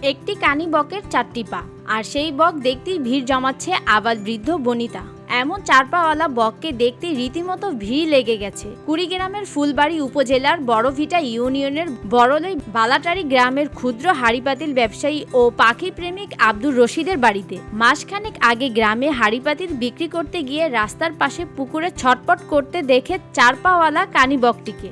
একটি কানি বকের 4টি পা, আর সেই বক দেখতেই ভিড় জমাচ্ছে আবাল বৃদ্ধ বনিতা। এমন 4 পাওয়ালা বককে দেখতে রীতিমতো ভিড় লেগে গেছে কুড়িগ্রামের ফুলবাড়ী উপজেলার বড়ভিটা ইউনিয়নের বড়লই বালাটারি গ্রামের ক্ষুদ্র হাড়িপাতিল ব্যবসায়ী ও পাখি প্রেমিক আব্দুর রশিদের বাড়িতে। মাসখানেক আগে গ্রামে হাড়িপাতিল বিক্রি করতে গিয়ে রাস্তার পাশে পুকুরে ছটপট করতে দেখে 4 পাওয়ালা কানি বকটিকে।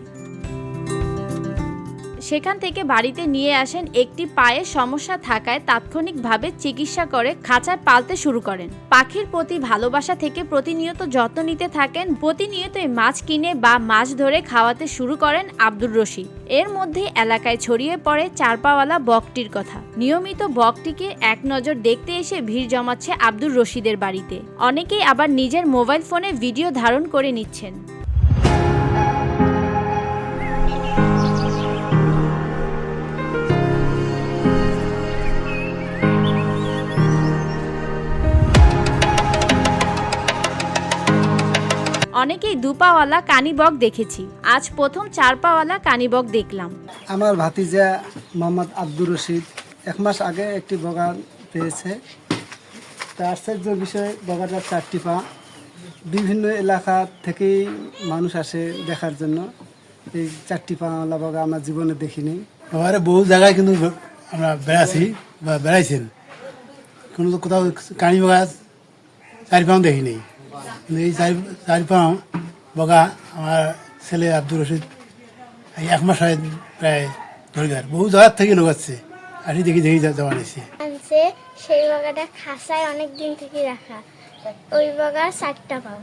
সেখান থেকে বাড়িতে নিয়ে আসেন। একটি পায়ে সমস্যা থাকায় তাৎক্ষণিকভাবে চিকিৎসা করে খাঁচায় পালতে শুরু করেন। পাখির প্রতি ভালোবাসা থেকে প্রতিনিয়ত যত্ন নিতে থাকেন। প্রতিনিয়তই মাছ কিনে বা মাছ ধরে খাওয়াতে শুরু করেন আব্দুর রশিদ। এর মধ্যে এলাকায় ছড়িয়ে পড়ে 4 পাওয়ালা বকটির কথা। নিয়মিত বকটিকে এক নজর দেখতে এসে ভিড় জমাচ্ছে আব্দুর রশিদের বাড়িতে। অনেকেই আবার নিজের মোবাইল ফোনে ভিডিও ধারণ করে নিচ্ছেন। অনেকেই 2 পাওয়ালা কানি বক দেখেছি, আজ প্রথম 4 পাওয়ালা কানি বক দেখলাম। আমার ভাতিজা মোহাম্মদ আব্দুর রশিদ 1 মাস আগে একটি বগা পেয়েছে। তা আশ্চর্য বিষয়, বগাটার 4টি পা। বিভিন্ন এলাকা থেকেই মানুষ আসে দেখার জন্য। এই 4টি পাওয়ালা বগা আমার জীবনে দেখিনি। আরে বহু জায়গায় কিন্তু আমরা বেড়াছি বা বেড়াইছেন, কোনো তো কোথাও কানি বগা 4 পাও দেখিনি। কিন্তু এই 4 পাও বগা আমার ছেলে আব্দুর রশিদ 1 মাস হয় প্রায় ধরিদার, বহু জায়গার থেকে লোক আসছে, আসি দেখি যাওয়া নিচ্ছে। সেই বগাটা খাঁচায় অনেক দিন থেকে রাখা, ওই বগার 4টা পাও।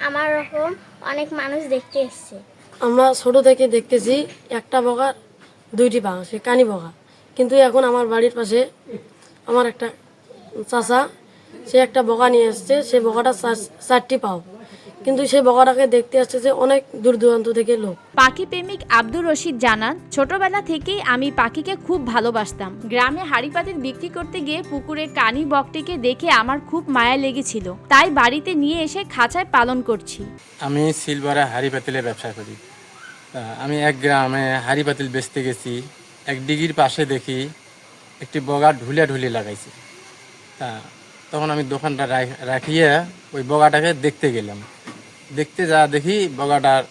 আমার রকম অনেক মানুষ দেখতে এসছে। আমরা ছোট থেকে দেখতেছি একটা বগার 2টি পা, সে কানি বগা। কিন্তু এখন আমার বাড়ির পাশে আমার একটা চাচা, সে একটা বগা নিয়ে আসছে। সে বগাটা 4টি পাও, কিন্তু সেই বগাটাকে দেখতে আসছে যে অনেক দূর দূরান্ত থেকে লোক। পাখি প্রেমিক আব্দুর রশিদ জানান, ছোটবেলা থেকেই আমি পাখিকে খুব ভালোবাসতাম। গ্রামে হাড়িপাতিল বিক্রি করতে গিয়ে পুকুরে কানি বকটিকে দেখে আমার খুব মায়া লেগেছিল, তাই বাড়িতে নিয়ে এসে খাঁচায় পালন করছি। আমি সিলভারে হাড়িপাতিলের ব্যবসা করি। আমি এক গ্রামে হাড়িপাতিল বেচতে গেছি, এক ডিগির পাশে দেখি একটি বগা ঢুলে লাগাইছে। তা তখন আমি দোকানটা রাখিয়ে ওই বগাটাকে দেখতে গেলাম। দেখতে যা দেখি বগাটার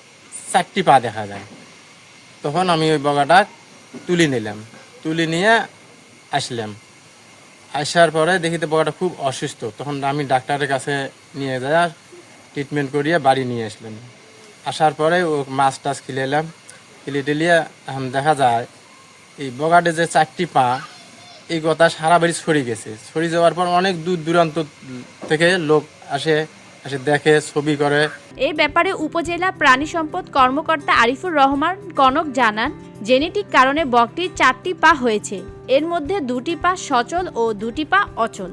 4টি পা দেখা যায়। তখন আমি ওই বগাটা তুলে নিলাম, তুলে নিয়ে আসলাম। আসার পরে দেখি তো বগাটা খুব অসুস্থ। তখন আমি ডাক্তারের কাছে নিয়ে যাওয়া ট্রিটমেন্ট করিয়ে বাড়ি নিয়ে আসলাম। আসার পরে ও মাছ টাছ খিলাইলাম, টেলিয়ে এখন দেখা যায় এই বগাটে যে 4টি পা, এই কথা সারা বাড়ি ছড়িয়ে গেছে। ছড়িয়ে যাওয়ার পর অনেক দূর দূরান্ত থেকে লোক আসে দেখে, ছবি করে। এই ব্যাপারে উপজেলা প্রাণী সম্পদ কর্মকর্তা আরিফুর রহমান কনক জানান, জেনেটিক কারণে বকটির 4টি পা হয়েছে। এর মধ্যে 2টি পা সচল ও 2টি পা অচল।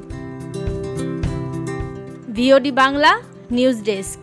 VOD Bangla news desk.